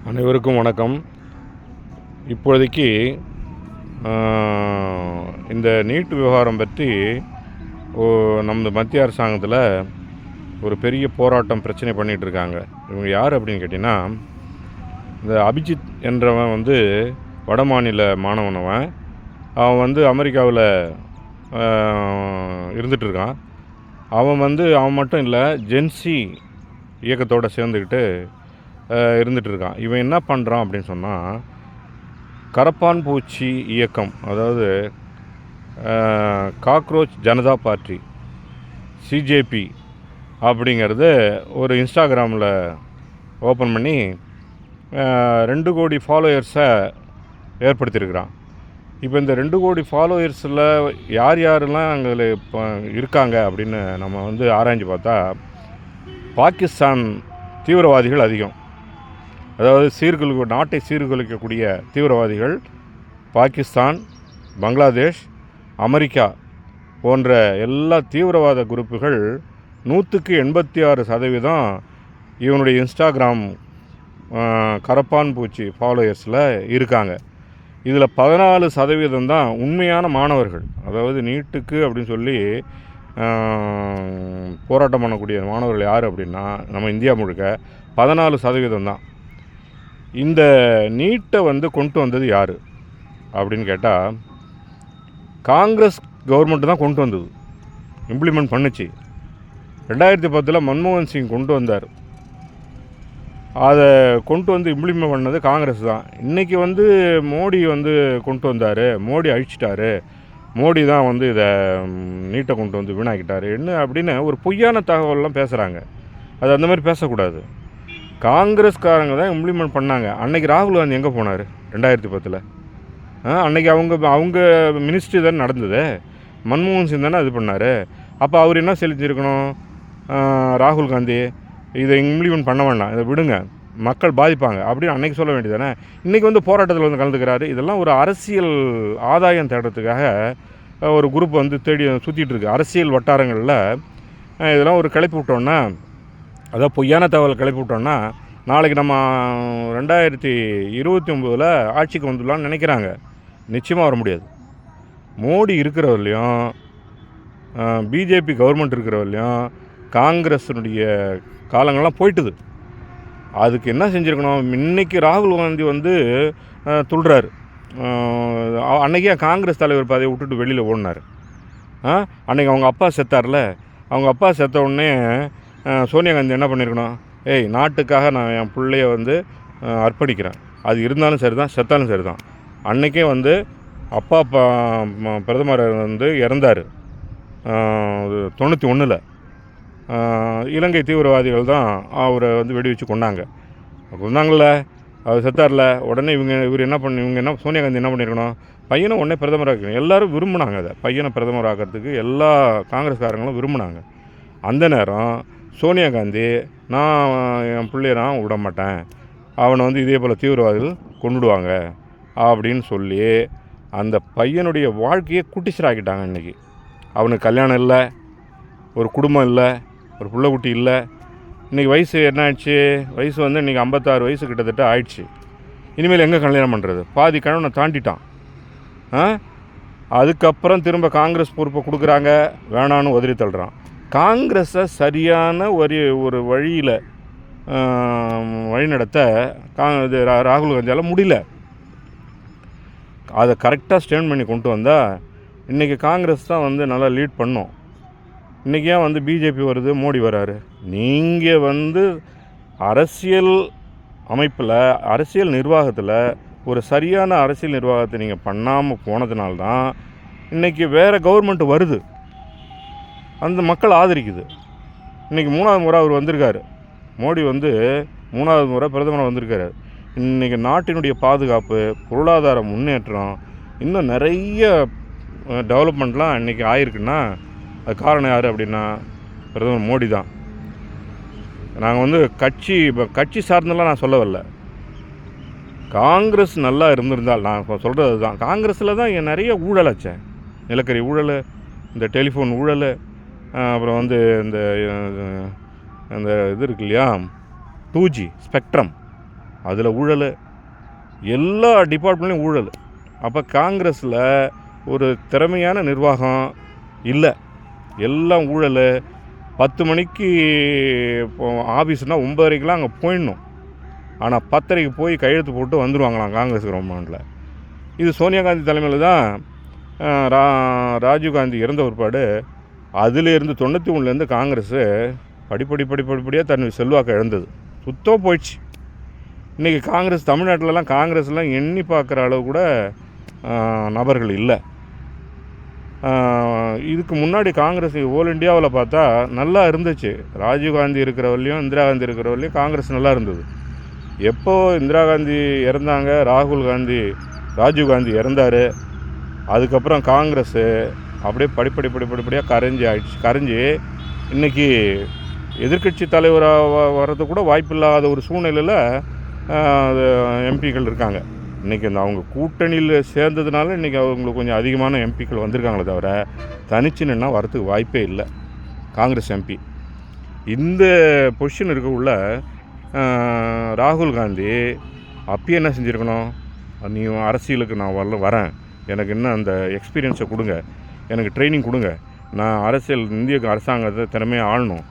அனைவருக்கும் வணக்கம். இப்பொழுதைக்கு இந்த நீட் விவகாரம் பற்றி நமது மத்திய அரசாங்கத்தில் ஒரு பெரிய போராட்டம் பிரச்சனை பண்ணிகிட்ருக்காங்க. இவங்க யார் அப்படின்னு கேட்டிங்கன்னா, இந்த அபிஜித் என்றவன் வட மாநில மாணவனவன். அவன் அமெரிக்காவில் இருந்துகிட்ருக்கான். அவன் மட்டும் இல்லை, ஜென்சி இயக்கத்தோடு சேர்ந்துக்கிட்டு இருந்துகிட்ருக்கான். இவன் என்ன பண்ணுறான் அப்படின்னு சொன்னால், கரப்பான் பூச்சி இயக்கம், அதாவது காக்ரோச் ஜனதா பார்ட்டி சிஜேபி அப்படிங்கிறது ஒரு இன்ஸ்டாகிராமில் ஓப்பன் பண்ணி 2 கோடி ஃபாலோயர்ஸை ஏற்படுத்தியிருக்கிறான். இப்போ இந்த 2 கோடி ஃபாலோயர்ஸில் யார் யாரெல்லாம் அங்கே இப்போ இருக்காங்க அப்படின்னு நம்ம ஆராய்ஞ்சு பார்த்தா, பாகிஸ்தான் தீவிரவாதிகள் அதிகம். அதாவது நாட்டை சீர்குலைக்கக்கூடிய தீவிரவாதிகள் பாகிஸ்தான், பங்களாதேஷ், அமெரிக்கா போன்ற எல்லா தீவிரவாத குரூப்புகள் 186% இவனுடைய இன்ஸ்டாகிராம் கரப்பான் பூச்சி ஃபாலோயர்ஸில் இருக்காங்க. இதில் 14% தான் உண்மையான மாணவர்கள். அதாவது நீட்டுக்கு அப்படின்னு சொல்லி போராட்டம் பண்ணக்கூடிய மாணவர்கள் யார் அப்படின்னா, நம்ம இந்தியா முழுக்க 14% தான். இந்த நீட்டை கொண்டு வந்தது யார் அப்படின்னு கேட்டால், காங்கிரஸ் கவர்மெண்ட்டு தான் கொண்டு வந்தது, இம்ப்ளிமெண்ட் பண்ணுச்சு. 2010 மன்மோகன் சிங் கொண்டு வந்தார். அதை கொண்டு இம்ப்ளிமெண்ட் பண்ணது காங்கிரஸ் தான். இன்றைக்கி மோடி கொண்டு வந்தார், மோடி அழிச்சிட்டாரு, மோடி தான் இதை நீட்டை கொண்டு வீணாக்கிட்டார் என்ன அப்படின்னு ஒரு பொய்யான தகவல்லாம் பேசுகிறாங்க. அது அந்த மாதிரி பேசக்கூடாது. காங்கிரஸ்காரங்க தான் இம்ப்ளிமெண்ட் பண்ணாங்க. அன்றைக்கி ராகுல் காந்தி எங்கே போனார் 2010? அன்றைக்கி அவங்க மினிஸ்ட்ரி தானே நடந்தது. மன்மோகன் சிங் தானே அது பண்ணார். அப்போ அவர் என்ன செலுத்தியிருக்கணும்? ராகுல் காந்தி இதை இம்ப்ளிமெண்ட் பண்ண வேண்டாம், இதை விடுங்க, மக்கள் பாதிப்பாங்க அப்படின்னு அன்றைக்கி சொல்ல வேண்டியதானே. இன்றைக்கி போராட்டத்தில் கலந்துக்கிறாரு. இதெல்லாம் ஒரு அரசியல் ஆதாயம் தேடுறதுக்காக ஒரு குரூப் தேடி சுற்றிட்டு இருக்கு அரசியல் வட்டாரங்களில். இதெல்லாம் ஒரு கிளப்பி விட்டோன்னா, அதாவது பொய்யான தகவல் கிளப்பி விட்டோன்னா, நாளைக்கு நம்ம 2029 ஆட்சிக்கு வந்துடலான்னு நினைக்கிறாங்க. நிச்சயமாக வர முடியாது. மோடி இருக்கிறவரையும், பிஜேபி கவர்மெண்ட் இருக்கிறவரையும் காங்கிரஸினுடைய காலங்கள்லாம் போயிட்டுது. அதுக்கு என்ன செஞ்சுருக்கணும்? இன்றைக்கி ராகுல் காந்தி துள்ளுறாரு. அன்றைக்கே காங்கிரஸ் தலைவர் பதவியை விட்டுட்டு வெளியில் ஓடினார். அன்றைக்கி அவங்க அப்பா செத்தார்ல, அவங்க அப்பா செத்த உடனே சோனியா காந்தி என்ன பண்ணியிருக்கணும்? நாட்டுக்காக நான் என் பிள்ளைய அர்ப்பணிக்கிறேன், அது இருந்தாலும் சரி தான், செத்தாலும் சரி தான். அன்றைக்கே அப்பா பிரதமர் இறந்தார் 91. இலங்கை தீவிரவாதிகள் தான் அவரை வெடி வச்சு கொண்டாங்கல்ல, அவர் செத்தார்ல. உடனே இவர் என்ன சோனியா காந்தி என்ன பண்ணியிருக்கணும்? பையனை உடனே பிரதமர் ஆக்கணும். எல்லோரும் விரும்பினாங்க. அதை பையனை பிரதமர் ஆக்கிறதுக்கு எல்லா காங்கிரஸ்காரங்களும் விரும்பினாங்க. அந்த நேரம் சோனியா காந்தி, நான் என் பிள்ளைய நான் விட மாட்டேன், அவனை இதே போல் தீவிரவாதிகள் கொண்டுடுவாங்க அப்படின்னு சொல்லி அந்த பையனுடைய வாழ்க்கையை குட்டிச்சராக்கிட்டாங்க. இன்றைக்கி அவனுக்கு கல்யாணம் இல்லை, ஒரு குடும்பம் இல்லை, ஒரு பிள்ளை குட்டி இல்லை. இன்றைக்கி வயசு என்ன ஆயிடுச்சு? வயசு இன்றைக்கி 56 வயசு கிட்டத்தட்ட ஆயிடுச்சு. இனிமேல் எங்கே கல்யாணம் பண்ணுறது? பாதி கணவனை தாண்டிட்டான். அதுக்கப்புறம் திரும்ப காங்கிரஸ் பொறுப்பை கொடுக்குறாங்க, வேணான்னு உதறி தள்ளுறான். காங்கிரஸை சரியான ஒரு வழியில் வழிநடத்த ராகுல் காந்தியால் முடியல. அதை கரெக்டாக ஸ்டாண்ட் பண்ணி கொண்டு வந்தால் இன்றைக்கி காங்கிரஸ் தான் நல்லா லீட் பண்ணோம். இன்றைக்கி ஏன் பிஜேபி வருது, மோடி வராரு? நீங்கள் அரசியல் அமைப்பில், அரசியல் நிர்வாகத்தில் ஒரு சரியான அரசியல் நிர்வாகத்தை நீங்கள் பண்ணாமல் போனதுனால்தான் இன்றைக்கி வேறு கவர்மெண்ட் வருது, அந்த மக்கள் ஆதரிக்குது. இன்றைக்கி 3வது முறை அவர் வந்திருக்காரு. மோடி 3வது முறை பிரதமர் வந்திருக்காரு. இன்றைக்கி நாட்டினுடைய பாதுகாப்பு, பொருளாதார முன்னேற்றம், இன்னும் நிறைய டெவலப்மெண்ட்லாம் இன்றைக்கி ஆயிருக்குன்னா அது காரணம் யார் அப்படின்னா பிரதமர் மோடி தான். நாங்கள் கட்சி சார்ந்தெல்லாம் நான் சொல்ல வரல. காங்கிரஸ் நல்லா இருந்திருந்தால், நான் சொல்கிறது தான், காங்கிரஸில் தான் நிறைய ஊழலாச்சே. நிலக்கரி ஊழல், இந்த டெலிஃபோன் ஊழல், அப்புறம் இந்த இது இருக்கு இல்லையா, 2G ஸ்பெக்ட்ரம், அதில் ஊழல், எல்லா டிபார்ட்மெண்ட்லையும் ஊழல். அப்போ காங்கிரஸில் ஒரு திறமையான நிர்வாகம் இல்லை, எல்லாம் ஊழல். 10 மணிக்கு ஆஃபீஸ்னால் 9:30க்கெலாம் அங்கே போயிடணும். ஆனால் 10:30க்கு போய் கையெழுத்து போட்டு வந்துடுவாங்களாம் காங்கிரஸ் கவர்மெண்ட்டில். இது சோனியா காந்தி தலைமையில் தான் ராஜீவ்காந்தி இறந்த பிற்பாடு அதிலேருந்து 91லேருந்து காங்கிரஸு படிப்படியாக தன் செல்வாக்கை இழந்தது, சுத்தமாக போயிடுச்சு. இன்றைக்கி காங்கிரஸ் தமிழ்நாட்டிலலாம் காங்கிரஸ்லாம் எண்ணி பார்க்குற அளவு கூட நபர்கள் இல்லை. இதுக்கு முன்னாடி காங்கிரஸ் ஓல் இந்தியாவில் பார்த்தா நல்லா இருந்துச்சு. ராஜீவ்காந்தி இருக்கிறவரையும் இந்திரா காந்தி இருக்கிறவரையும் காங்கிரஸ் நல்லா இருந்தது. எப்போ இந்திரா காந்தி இறந்தாங்க, ராஜீவ்காந்தி இறந்தார், அதுக்கப்புறம் காங்கிரஸ்ஸு அப்படியே படிப்படியாக கரைஞ்சி இன்றைக்கி எதிர்க்கட்சி தலைவராக வர்றது கூட வாய்ப்பில்லாத ஒரு சூழ்நிலையில் எம்பிக்கள் இருக்காங்க. இன்றைக்கி அவங்க கூட்டணியில் சேர்ந்ததுனால இன்றைக்கி அவங்களுக்கு கொஞ்சம் அதிகமான எம்பிக்கள் வந்திருக்காங்களே தவிர தனிச்சு நின்னா வரத்துக்கு வாய்ப்பே இல்லை காங்கிரஸ் எம்பி. இந்த பொசிஷன் இருக்கக்குள்ள ராகுல் காந்தி அப்பயே என்ன செஞ்சுருக்கணும், நீ அரசியலுக்கு நான் வரேன், எனக்கு என்ன அந்த எக்ஸ்பீரியன்ஸை கொடுங்க, எனக்கு ட்ரைனிங் கொடுங்க, நான் இந்திய அரசாங்கத்தை திறமையாக ஆளணும்,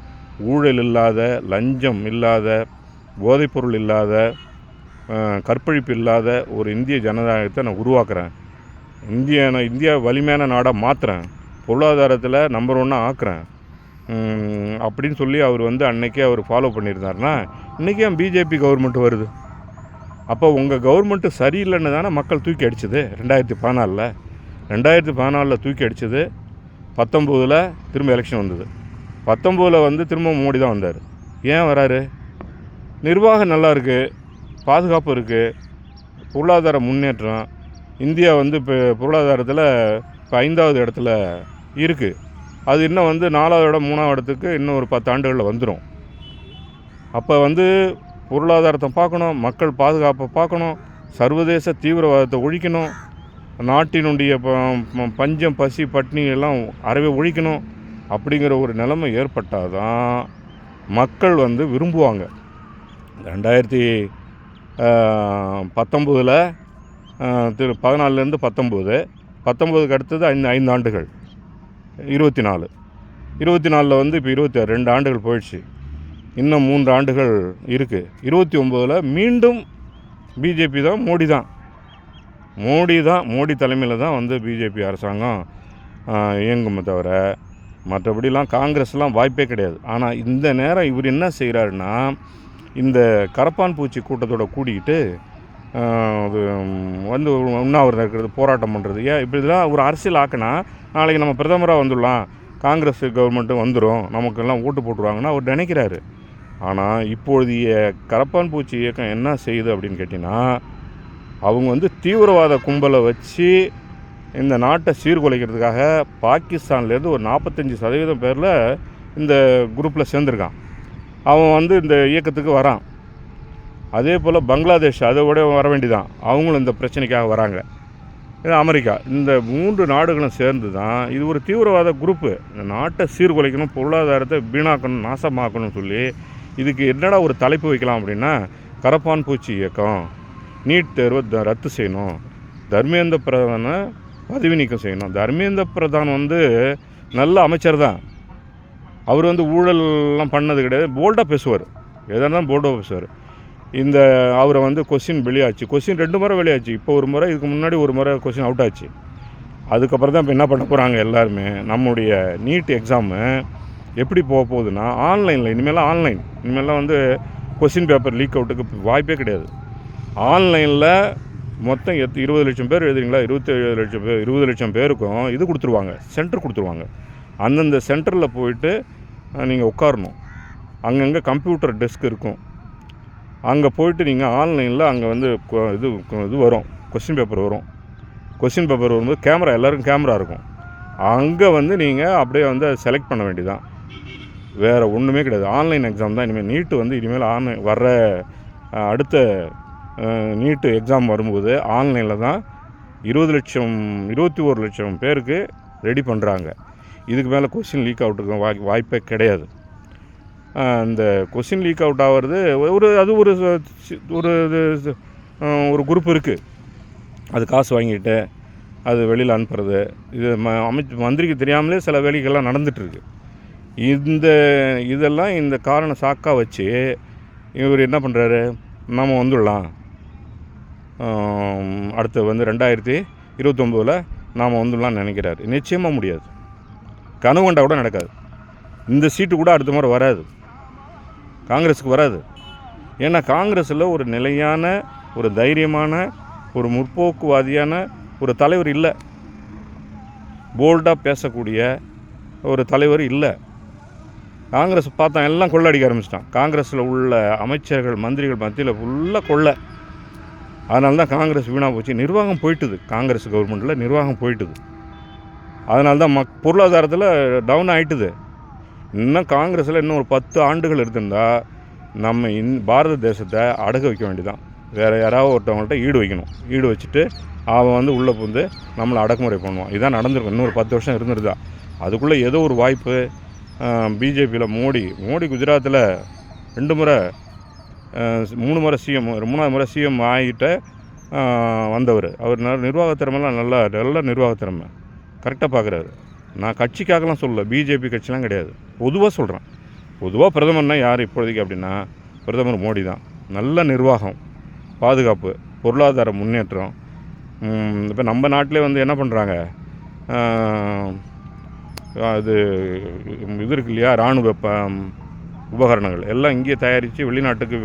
ஊழல் இல்லாத, லஞ்சம் இல்லாத, போதைப்பொருள் இல்லாத, கற்பழிப்பு இல்லாத ஒரு இந்திய ஜனநாயகத்தை நான் உருவாக்குறேன், இந்தியா வலிமையான நாடாக மாற்றுறேன், பொருளாதாரத்தில் நம்பர் 1 ஆக்குறேன் அப்படின்னு சொல்லி அவர் அன்றைக்கே அவர் ஃபாலோ பண்ணியிருந்தாருன்னா இன்றைக்கி ஏன் பிஜேபி கவர்மெண்ட் வருது? அப்போ உங்கள் கவர்மெண்ட்டு சரியில்லைன்னு தானே மக்கள் தூக்கி அடிச்சது 2014 தூக்கி அடித்தது. 19 திரும்ப எலெக்ஷன் வந்தது. 19 திரும்ப மோடி தான் வந்தார். ஏன் வராரு? நிர்வாகம் நல்லா இருக்குது, பாதுகாப்பு இருக்குது, பொருளாதார முன்னேற்றம். இந்தியா இப்போ பொருளாதாரத்தில் இப்போ 5வது இடத்துல இருக்குது. அது இன்னும் 4வது இடம் 3வது இடத்துக்கு இன்னும் ஒரு 10 ஆண்டுகளில் வந்துடும். அப்போ பொருளாதாரத்தை பார்க்கணும், மக்கள் பாதுகாப்பை பார்க்கணும், சர்வதேச தீவிரவாதத்தை ஒழிக்கணும், நாட்டினுடைய பஞ்சம் பசி பட்டினி எல்லாம் அறவே ஒழிக்கணும். அப்படிங்கிற ஒரு நிலைமை ஏற்பட்டால் தான் மக்கள் விரும்புவாங்க. 2019 14லேருந்து 19க்கு அடுத்தது 5 ஆண்டுகள், 24 இப்போ 22 ஆண்டுகள் போயிடுச்சு. இன்னும் 3 ஆண்டுகள் இருக்குது. 29 மீண்டும் பிஜேபி தான், மோடி தலைமையில் தான் பிஜேபி அரசாங்கம் இயங்குமே தவிர மற்றபடிலாம் காங்கிரஸ்லாம் வாய்ப்பே கிடையாது. ஆனால் இந்த நேரம் இவர் என்ன செய்கிறாருன்னா, இந்த கரப்பான் பூச்சி கூட்டத்தோட கூடிக்கிட்டு உண்ணாவிரதம் இருக்கிறது, போராட்டம் பண்ணுறது. ஏன் இப்படிலாம் ஒரு அரசியல் ஆக்கினா நாளைக்கு நம்ம பிரதமராக வந்துடலாம், காங்கிரஸ் கவர்மெண்ட்டு வந்துடும், நமக்கெல்லாம் ஓட்டு போட்டுருவாங்கன்னா அவர் நினைக்கிறாரு. ஆனால் இப்பொழுதைய கரப்பான் பூச்சி இயக்கம் என்ன செய்யுது அப்படின்னு கேட்டிங்கன்னா, அவங்க தீவிரவாத கும்பலை வச்சு இந்த நாட்டை சீர்குலைக்கிறதுக்காக பாகிஸ்தான்லேருந்து ஒரு 45% பேரில் இந்த குரூப்பில் சேர்ந்துருக்கான். அவன் இந்த இயக்கத்துக்கு வரான். அதே போல் பங்களாதேஷ் அதை விட வர வேண்டிதான், அவங்களும் இந்த பிரச்சனைக்காக வராங்க. அமெரிக்கா, இந்த 3 நாடுகளும் சேர்ந்து தான் இது ஒரு தீவிரவாத குரூப்பு, இந்த நாட்டை சீர்குலைக்கணும், பொருளாதாரத்தை வீணாக்கணும், நாசமாக்கணும்னு சொல்லி இதுக்கு என்னடா ஒரு தலைப்பு வைக்கலாம் அப்படின்னா, கரப்பான் பூச்சி இயக்கம், நீட் தேர்வை ரத்து செய்யணும், தர்மேந்திர பிரதானை பதவி நீக்கம் செய்யணும். தர்மேந்திர பிரதான் நல்ல அமைச்சர் தான், அவர் ஊழல்லாம் பண்ணது கிடையாது, போல்டாக பேசுவார், எதாவது போல்டாக பேசுவார். இந்த அவரை கொஸ்டின் வெளியாச்சு, கொஸ்டின் 2 முறை வெளியாச்சு. இப்போ ஒரு முறை, இதுக்கு முன்னாடி ஒரு முறை கொஸ்டின் அவுட் ஆச்சு. அதுக்கப்புறம் தான் இப்போ என்ன பண்ண போகிறாங்க எல்லாருமே, நம்முடைய நீட் எக்ஸாமு எப்படி போகுதுன்னா ஆன்லைனில், இனிமேலாம் கொஸ்டின் பேப்பர் லீக் அவுட்டுக்கு வாய்ப்பே கிடையாது. ஆன்லைனில் மொத்தம் 20 லட்சம் பேர் எழுதுறீங்களா, 20 லட்சம் பேருக்கும் இது கொடுத்துருவாங்க, சென்டர் கொடுத்துருவாங்க. அந்தந்த சென்டரில் போயிட்டு நீங்கள் உட்காரணும். அங்கங்கே கம்ப்யூட்டர் டெஸ்க் இருக்கும், அங்கே போயிட்டு நீங்கள் ஆன்லைனில் அங்கே இது வரும், கொஸ்டின் பேப்பர் வரும். கொஸ்டின் பேப்பர் வரும்போது கேமரா, எல்லோருக்கும் கேமரா இருக்கும். அங்கே நீங்கள் அப்படியே அதை செலக்ட் பண்ண வேண்டியதான், வேறு ஒன்றுமே கிடையாது. ஆன்லைன் எக்ஸாம் தான் இனிமேல். நீட்டு இனிமேல் ஆன்லைன் வர்ற அடுத்த நீட்டு எக்ஸாம் வரும்போது ஆன்லைனில் தான் 21 லட்சம் பேருக்கு ரெடி பண்ணுறாங்க. இதுக்கு மேலே கொஸ்டின் லீக் அவுட்டுக்கு வாய்ப்பே கிடையாது. இந்த கொஸ்டின் லீக் அவுட் ஆகிறது அது ஒரு ஒரு குரூப் இருக்குது. அது காசு வாங்கிட்டு அது வெளியில் அனுப்புறது, இது மந்திரிக்கு தெரியாமலே சில வேலைகள்லாம் நடந்துகிட்ருக்கு. இதெல்லாம் இந்த காரணம் சாக்காக வச்சு இவர் என்ன பண்ணுறாரு, நம்ம வந்துடலாம், அடுத்து 2029 நாம் வந்துடலாம்னு நினைக்கிறாரு. நிச்சயமாக முடியாது. கனவு கண்டா கூட நடக்காது. இந்த சீட்டு கூட அடுத்த முறை வராது, காங்கிரஸுக்கு வராது. ஏன்னா காங்கிரஸில் ஒரு நிலையான, ஒரு தைரியமான, ஒரு முற்போக்குவாதியான ஒரு தலைவர் இல்லை. போல்டாக பேசக்கூடிய ஒரு தலைவர் இல்லை. காங்கிரஸ் பார்த்தா எல்லாம் கொள்ளடிக்க ஆரம்பிச்சிட்டான். காங்கிரஸில் உள்ள அமைச்சர்கள், மந்திரிகள் மத்தியில் ஃபுல்லாக கொள்ளை. அதனால தான் காங்கிரஸ் வீணாக போச்சு. நிர்வாகம் போயிட்டுது, காங்கிரஸ் கவர்மெண்ட்டில் நிர்வாகம் போயிட்டுது. அதனால தான் பொருளாதாரத்தில் டவுன் ஆகிட்டுது. இன்னும் காங்கிரஸில் இன்னும் ஒரு 10 ஆண்டுகள் இருந்திருந்தால் நம்ம பாரத தேசத்தை அடக வைக்க வேண்டியதான். வேறு யாராவது ஒருத்தவங்கள்ட்ட ஈடு வைக்கணும். ஈடு வச்சுட்டு அவன் உள்ளே புகுந்து நம்மளை அடக்குமுறை பண்ணுவான். இதான் நடந்திருக்கும். இன்னொரு 10 வருஷம் இருந்துருதா. அதுக்குள்ளே ஏதோ ஒரு வாய்ப்பு. பிஜேபியில் மோடி குஜராத்தில் 2 முறை 3 முறை சிஎம், 3ஆவது முறை சிஎம் ஆகிட்ட வந்தவர். அவர் நிர்வாகத்திறமெல்லாம் நல்ல நிர்வாகத்திறமை கரெக்டாக பார்க்குறாரு. நான் கட்சிக்காகலாம் சொல்லலை, பிஜேபி கட்சிலாம் கிடையாது, பொதுவாக சொல்கிறேன். பொதுவாக பிரதமர்னா யார் இப்போதைக்கு அப்படின்னா பிரதமர் மோடி தான். நல்ல நிர்வாகம், பாதுகாப்பு, பொருளாதார முன்னேற்றம். இப்போ நம்ம நாட்டிலே என்ன பண்ணுறாங்க, இது இருக்கு இல்லையா, இராணுவ உபகரணங்கள் எல்லாம் இங்கேயே தயாரித்து வெளிநாட்டுக்கு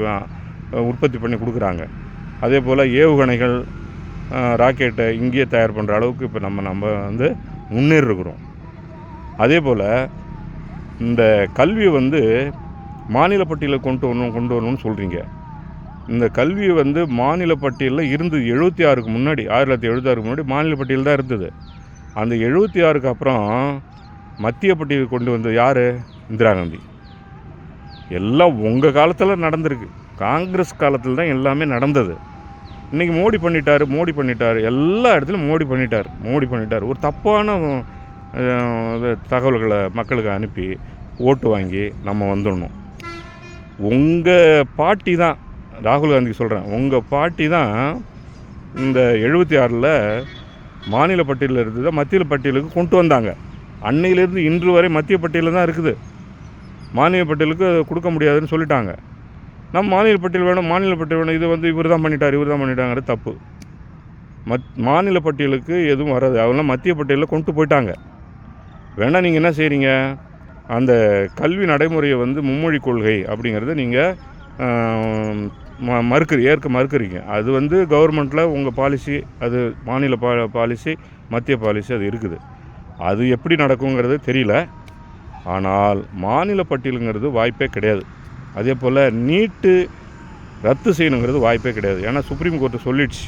உற்பத்தி பண்ணி கொடுக்குறாங்க. அதே போல் ஏவுகணைகள், ராக்கெட்டை இங்கேயே தயார் பண்ணுற அளவுக்கு இப்போ நம்ம முன்னேறிருக்கிறோம். அதே போல் இந்த கல்வியை மாநில பட்டியலில் கொண்டு வரணும்னு சொல்கிறீங்க. இந்த கல்வியை மாநில பட்டியலில் இருந்து 76க்கு முன்னாடி, 1976க்கு முன்னாடி மாநில பட்டியல் தான் இருந்தது. அந்த 76க்கு அப்புறம் மத்திய பட்டியல் கொண்டு வந்தது யார்? இந்திரா காந்தி. எல்லாம் உங்கள் காலத்தில் நடந்திருக்கு. காங்கிரஸ் காலத்தில் தான் எல்லாமே நடந்தது. இன்றைக்கி மோடி பண்ணிட்டார். எல்லா இடத்துலையும் மோடி பண்ணிட்டார். ஒரு தப்பான தகவல்களை மக்களுக்கு அனுப்பி ஓட்டு வாங்கி நம்ம வந்துடணும். உங்கள் பாட்டி தான், ராகுல் காந்தி சொல்கிறேன், உங்கள் பாட்டி தான் இந்த 76ல் மாநில பட்டியலில் இருந்ததை மத்திய பட்டியலுக்கு கொண்டு வந்தாங்க. அன்னையிலேருந்து இன்று வரை மத்திய பட்டியலில் தான் இருக்குது. மாநில பட்டியலுக்கு கொடுக்க முடியாதுன்னு சொல்லிட்டாங்க. நம்ம மாநில பட்டியல் வேணும், இது இவர் தான் பண்ணிட்டாங்கிறது தப்பு. மாநில பட்டியலுக்கு எதுவும் வராது. அவங்களாம் மத்திய பட்டியலில் கொண்டு போயிட்டாங்க. வேணால் நீங்கள் என்ன செய்கிறீங்க, அந்த கல்வி நடைமுறையை மும்மொழி கொள்கை அப்படிங்கிறத நீங்கள் மறுக்கிறீங்க. அது கவர்மெண்ட்டில் உங்கள் பாலிசி, அது மாநில பாலிசி, மத்திய பாலிசி அது இருக்குது. அது எப்படி நடக்குங்கிறது தெரியல. ஆனால் மாநில பட்டியலுங்கிறது வாய்ப்பே கிடையாது. அதே போல் நீட்டு ரத்து செய்யணுங்கிறது வாய்ப்பே கிடையாது. ஏன்னா சுப்ரீம் கோர்ட்டு சொல்லிடுச்சு.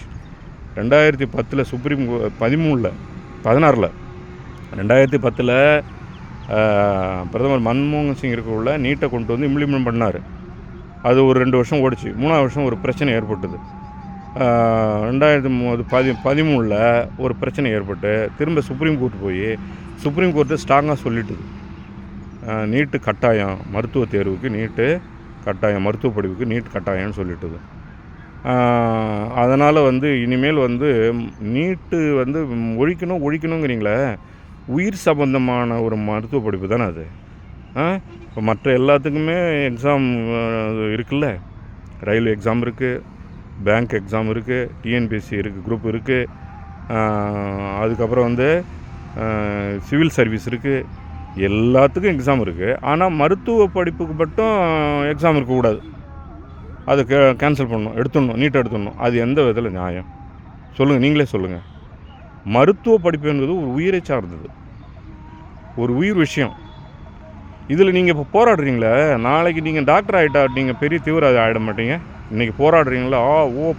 2010 சுப்ரீம் 16ல் 2010 பிரதமர் மன்மோகன் சிங் இருக்கக்குள்ள நீட்டை கொண்டு இம்ப்ளிமெண்ட் பண்ணார். அது ஒரு 2 வருஷம் ஓடிச்சு. 3ஆவது வருஷம் ஒரு பிரச்சனை ஏற்பட்டது. 2013 ஒரு பிரச்சனை ஏற்பட்டு திரும்ப சுப்ரீம் கோர்ட்டு ஸ்ட்ராங்காக சொல்லிட்டுது, நீட்டு கட்டாயம், மருத்துவ தேர்வுக்கு நீட்டு கட்டாயம், மருத்துவ படிப்புக்கு நீட் கட்டாயம்னு சொல்லிட்டுது. அதனால் இனிமேல் நீட்டு ஒழிக்கணுங்கிறீங்களே, உயிர் சம்பந்தமான ஒரு மருத்துவ படிப்பு தானே அது. இப்போ மற்ற எல்லாத்துக்குமே எக்ஸாம் இருக்குல்ல, ரயில்வே எக்ஸாம் இருக்குது, பேங்க் எக்ஸாம் இருக்குது, டிஎன்பிஎஸ்சி இருக்குது, குரூப் இருக்குது, அதுக்கப்புறம் சிவில் சர்வீஸ் இருக்குது, எல்லாத்துக்கும் எக்ஸாம் இருக்குது. ஆனால் மருத்துவ படிப்புக்கு மட்டும் எக்ஸாம் இருக்கக்கூடாது. அதை கேன்சல் பண்ணணும், நீட்டை எடுத்துடணும். அது எந்த விதத்தில் நியாயம் சொல்லுங்கள், நீங்களே சொல்லுங்கள். மருத்துவ படிப்பு என்பது ஒரு உயிரை சார்ந்தது, ஒரு உயிர் விஷயம். இதில் நீங்கள் இப்போ போராடுறீங்களே, நாளைக்கு நீங்கள் டாக்டர் ஆகிட்டா நீங்கள் பெரிய தீவிரவாதி ஆகிட மாட்டீங்க. இன்றைக்கி போராடுறீங்களா,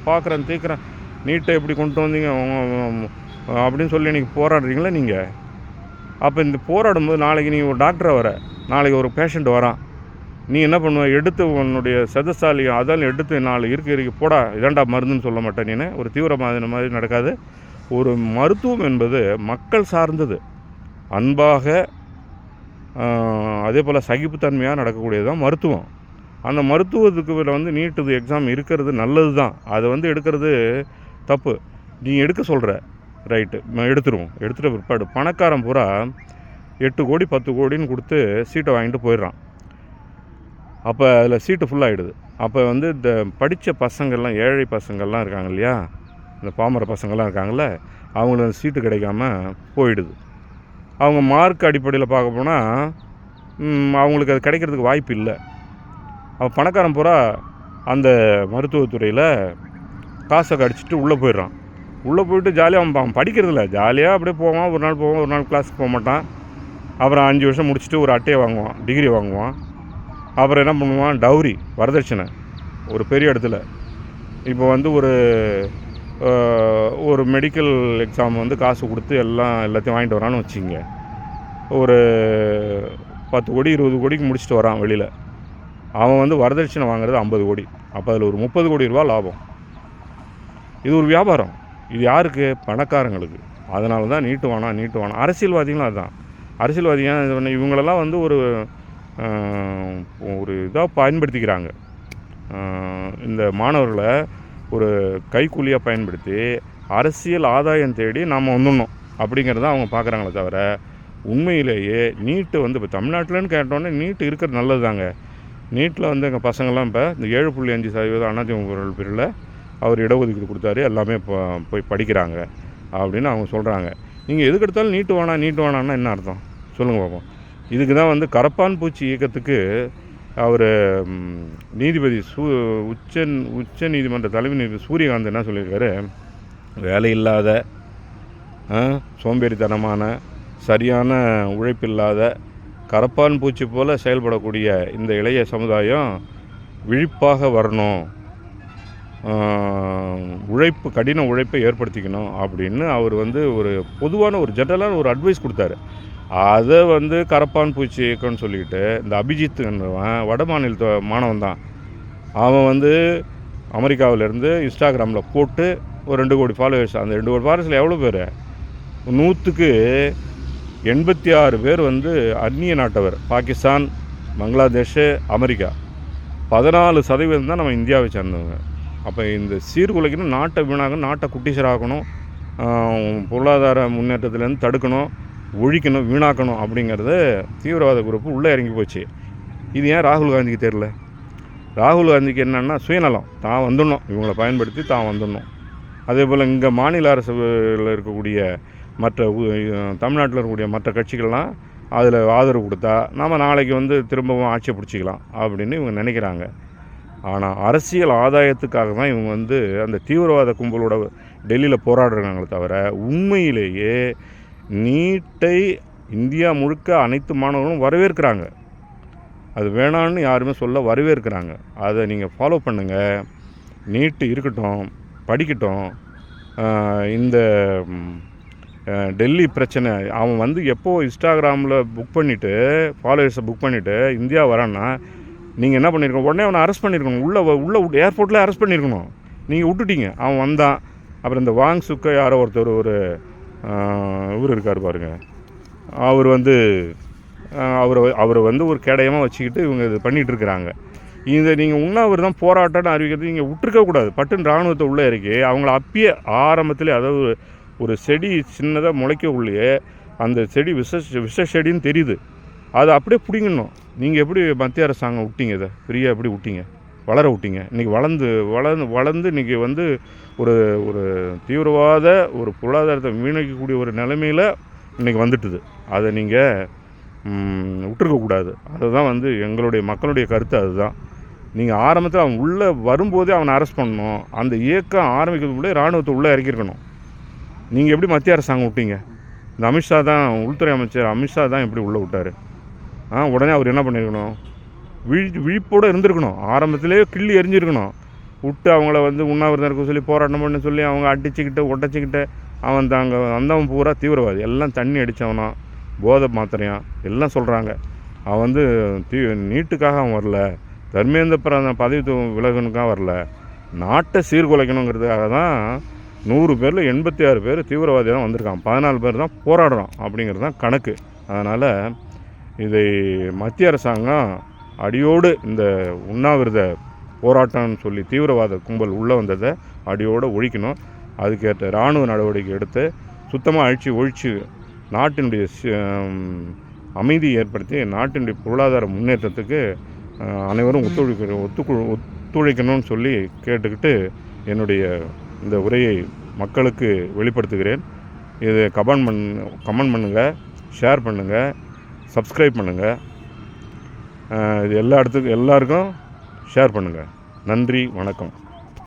பார்க்குறேன் தீர்க்குறேன், நீட்டை எப்படி கொண்டு வந்தீங்க அப்படின்னு சொல்லி இன்றைக்கி போராடுறீங்களா நீங்கள். அப்போ இந்த போராடும்போது நாளைக்கு நீங்கள் ஒரு டாக்டராக வர, நாளைக்கு ஒரு பேஷண்ட் வரான், நீ என்ன பண்ணுவ, எடுத்து உன்னுடைய சதசாலி அதால் எடுத்து 4 இருக்கு போடா, இதாண்டா மருந்துன்னு சொல்ல மாட்டேன். நீ ஒரு தீவிரவாதி மாதிரி நடக்காது. ஒரு மருத்துவம் என்பது மக்கள் சார்ந்தது. அன்பாக அதே போல் சகிப்புத்தன்மையாக நடக்கக்கூடியது தான் மருத்துவம். அந்த மருத்துவத்துக்கு வந்து நீட்டு எக்ஸாம் இருக்கிறது நல்லது தான். அதை வந்து எடுக்கிறது தப்பு. நீ எடுக்க சொல்கிற, ரைட்டு, எடுத்துருவோம். எடுத்துகிட்ட பிற்பாடு பணக்காரன் பூரா 8 கோடி 10 கோடின்னு கொடுத்து சீட்டை வாங்கிட்டு போயிடுறான். அப்போ அதில் சீட்டு ஃபுல்லாகிடுது. அப்போ வந்து இந்த படித்த பசங்கள்லாம், ஏழை பசங்கள்லாம் இருக்காங்க இல்லையா, இந்த பாமர பசங்கள்லாம் இருக்காங்கள்ல, அவங்களுக்கு சீட்டு கிடைக்காம போயிடுது. அவங்க மார்க் அடிப்படையில் பார்க்க போனால் அவங்களுக்கு அது கிடைக்கிறதுக்கு வாய்ப்பு இல்லை. அப்போ பணக்காரன் பூரா அந்த மருத்துவத்துறையில் காசை கடிச்சிட்டு உள்ளே போயிடுறான். உள்ளே போயிட்டு ஜாலியாக அவன் படிக்கிறதில்ல, ஜாலியாக அப்படியே போவான். ஒரு நாள் போவான், ஒரு நாள் கிளாஸுக்கு போக மாட்டான். அப்புறம் 5 வருஷம் முடிச்சுட்டு ஒரு அட்டையை வாங்குவான், டிகிரி வாங்குவான். அப்புறம் என்ன பண்ணுவான், டவுரி, வரதட்சணை ஒரு பெரிய இடத்துல. இப்போ வந்து ஒரு மெடிக்கல் எக்ஸாம் வந்து காசு கொடுத்து எல்லாத்தையும் வாங்கிட்டு வரான்னு வச்சுங்க. ஒரு 10 கோடி 20 கோடிக்கு முடிச்சுட்டு வரான் வெளியில். அவன் வந்து வரதட்சணை வாங்குறது 50 கோடி. அப்போ அதில் ஒரு 30 கோடி ரூபா லாபம். இது ஒரு வியாபாரம். இது யாருக்கு? பணக்காரங்களுக்கு. அதனால தான் நீட்டு வேணாம். அரசியல்வாதிகளும் அதுதான். அரசியல்வாதிகள் இவங்களெல்லாம் வந்து ஒரு இதாக பயன்படுத்திக்கிறாங்க. இந்த மாணவர்களை ஒரு கைக்கூலியாக பயன்படுத்தி அரசியல் ஆதாயம் தேடி நாம் வந்துடணும் அப்படிங்கிறத அவங்க பார்க்குறாங்களே தவிர, உண்மையிலேயே நீட்டு வந்து இப்போ தமிழ்நாட்டில்னு கேட்டோன்னே நீட்டு இருக்கிறது நல்லது தாங்க. நீட்டில் வந்து எங்கள் பசங்கள்லாம் இப்போ இந்த 7.5% அதிமுக பிரிவில் அவர் இடஒதுக்கீடு கொடுத்தாரு, எல்லாமே இப்போ போய் படிக்கிறாங்க அப்படின்னு அவங்க சொல்கிறாங்க. நீங்கள் எதுக்கு எடுத்தாலும் நீட்டு வேணான்னா என்ன அர்த்தம் சொல்லுங்கள் பார்ப்போம். இதுக்கு தான் வந்து கரப்பான் பூச்சி இயக்கத்துக்கு அவர் நீதிபதி உச்ச நீதிமன்ற தலைமை நீதிபதி சூரியகாந்த் என்ன சொல்லியிருக்காரு, வேலையில்லாத, சோம்பேறித்தனமான, சரியான உழைப்பில்லாத, கரப்பான் பூச்சி போல் செயல்படக்கூடிய இந்த இளைய சமுதாயம் விழிப்பாக வரணும், கடின உழைப்பை ஏற்படுத்திக்கணும் அப்படின்னு அவர் வந்து ஒரு பொதுவான ஒரு ஜென்ரலான ஒரு அட்வைஸ் கொடுத்தாரு. அதை வந்து கரப்பான் பூச்சி இயக்கம்னு சொல்லிக்கிட்டு இந்த அபிஜித்துன்றவன் வட மாநில மாணவன் தான். அவன் வந்து அமெரிக்காவிலேருந்து இன்ஸ்டாகிராமில் போட்டு ஒரு 2 கோடி ஃபாலோவர்ஸ். அந்த 2 கோடி ஃபாலோவர்ஸில் எவ்வளோ பேர்? 100க்கு 86 பேர் வந்து அந்நிய நாட்டவர். பாகிஸ்தான், பங்களாதேஷ், அமெரிக்கா. 14% தான் நம்ம இந்தியாவை சேர்ந்தவங்க. அப்போ இந்த சீர்குலைக்கணும், நாட்டை வீணாகணும், நாட்டை குட்டிச்சராக்கணும், பொருளாதார முன்னேற்றத்துலேருந்து தடுக்கணும், ஒழிக்கணும், வீணாக்கணும் அப்படிங்கிறது தீவிரவாத குரூப்பு உள்ளே இறங்கி போச்சு. இது ஏன் ராகுல் காந்திக்கு தெரில? ராகுல் காந்திக்கு என்னென்னா சுயநலம், தான் வந்துடணும், இவங்களை பயன்படுத்தி தான் வந்துடணும். அதே போல் இங்கே மாநில அரசில் இருக்கக்கூடிய மற்ற தமிழ்நாட்டில் இருக்கக்கூடிய மற்ற கட்சிகள்லாம் அதில் ஆதரவு கொடுத்தா நாம் நாளைக்கு வந்து திரும்பவும் ஆட்சியை பிடிச்சிக்கலாம் அப்படின்னு இவங்க நினைக்கிறாங்க. ஆனால் அரசியல் ஆதாயத்துக்காக தான் இவங்க வந்து அந்த தீவிரவாத கும்பலோட டெல்லியில் போராடுறாங்களே தவிர, உண்மையிலேயே நீட்டை இந்தியா முழுக்க அனைத்து மாணவர்களும் வரவேற்கிறாங்க. அது வேணான்னு யாருமே சொல்ல வரவேற்கிறாங்க. அதை நீங்கள் ஃபாலோ பண்ணுங்கள். நீட்டு இருக்கட்டும், படிக்கட்டும். இந்த டெல்லி பிரச்சனை, அவன் வந்து எப்போது இன்ஸ்டாகிராமில் புக் பண்ணிவிட்டு ஃபாலோவர்ஸை புக் பண்ணிவிட்டு இந்தியா வரான்னா நீங்கள் என்ன பண்ணியிருக்கணும், உடனே அவனை அரெஸ்ட் பண்ணியிருக்கணும். உள்ளே ஏர்போர்ட்டில் அரெஸ்ட் பண்ணியிருக்கணும். நீங்கள் விட்டுட்டீங்க. அவன் வந்தான். அப்புறம் இந்த வாங் சுக்க யாரோ ஒருத்தர் இவர் இருக்கார் பாருங்கள், அவர் வந்து அவரை வந்து ஒரு கேடயமாக வச்சுக்கிட்டு இவங்க இது பண்ணிகிட்ருக்குறாங்க. இதை நீங்கள் உண்ணாவிரதம் போராட்டம்னு அறிவிக்கிறது நீங்கள் விட்டுருக்கக்கூடாது. பட்டுன்னு இராணுவத்தை உள்ளே இறக்கி அவங்கள அப்பயே ஆரம்பத்திலே, அதாவது ஒரு செடி சின்னதாக முளைக்கக்குள்ளேயே அந்த செடி விஷ செடின்னு தெரியுது, அதை அப்படியே பிடிங்கணும். நீங்கள் எப்படி மத்திய அரசாங்கம் விட்டீங்க, இதை ஃப்ரீயாக எப்படி விட்டீங்க, வளர விட்டீங்க? இன்றைக்கி வளர்ந்து இன்றைக்கி வந்து ஒரு தீவிரவாத ஒரு பொருளாதாரத்தை வீணடிக்கக்கூடிய ஒரு நிலைமையில் இன்றைக்கி வந்துட்டுது. அதை நீங்கள் விட்டுருக்கக்கூடாது. அதுதான் வந்து எங்களுடைய மக்களுடைய கருத்து. அதுதான் நீங்கள் ஆரம்பத்தில் அவன் உள்ளே வரும்போதே அவனை அரெஸ்ட் பண்ணணும். அந்த இயக்கம் ஆரம்பிக்கிறதுக்குள்ளே இராணுவத்தை உள்ளே இறக்கியிருக்கணும். நீங்கள் எப்படி மத்திய அரசாங்கம் விட்டீங்க? இந்த அமித்ஷா தான், உள்துறை அமைச்சர் அமித்ஷா தான் எப்படி உள்ளே விட்டார்? உடனே அவர் என்ன பண்ணியிருக்கணும், விழிப்போடு இருந்திருக்கணும். ஆரம்பத்திலே கிள்ளி எரிஞ்சிருக்கணும். விட்டு அவங்கள வந்து உண்ணாவிரதம் இருக்க சொல்லி போராட்டம் பண்ண சொல்லி அவங்க அடிச்சுக்கிட்டு ஒட்டச்சிக்கிட்டு அவன் தாங்க வந்தவன் பூரா தீவிரவாதி, எல்லாம் தண்ணி அடித்தவனா, போதை மாத்திரையான் எல்லாம் சொல்கிறாங்க. அவன் வந்து நீட்டுக்காக அவன் வரல, தர்மேந்திர பதவி விலகனுக்காக வரல, நாட்டை சீர்குலைக்கணுங்கிறதுக்காக தான் 100 பேரில் 86 பேர் தீவிரவாதி தான் வந்திருக்கான், 14 பேர் தான் போராடுறான் அப்படிங்கிறது தான் கணக்கு. அதனால் இதை மத்திய அரசாங்கம் அடியோடு இந்த உண்ணாவிரத போராட்டம்னு சொல்லி தீவிரவாத கும்பல் உள்ளே வந்ததை அடியோடு ஒழிக்கணும். அதுக்கேற்ற இராணுவ நடவடிக்கை எடுத்து சுத்தமாக ஒழித்து நாட்டினுடைய அமைதியை ஏற்படுத்தி நாட்டினுடைய பொருளாதார முன்னேற்றத்துக்கு அனைவரும் ஒத்துழைக்கணும்னு சொல்லி கேட்டுக்கிட்டு என்னுடைய இந்த உரையை மக்களுக்கு வெளிப்படுத்துகிறேன். இது கமெண்ட் பண்ணுங்கள், ஷேர் பண்ணுங்கள், சப்ஸ்கிரைப் பண்ணுங்கள். இது எல்லாருக்கும் ஷேர் பண்ணுங்கள். நன்றி, வணக்கம்.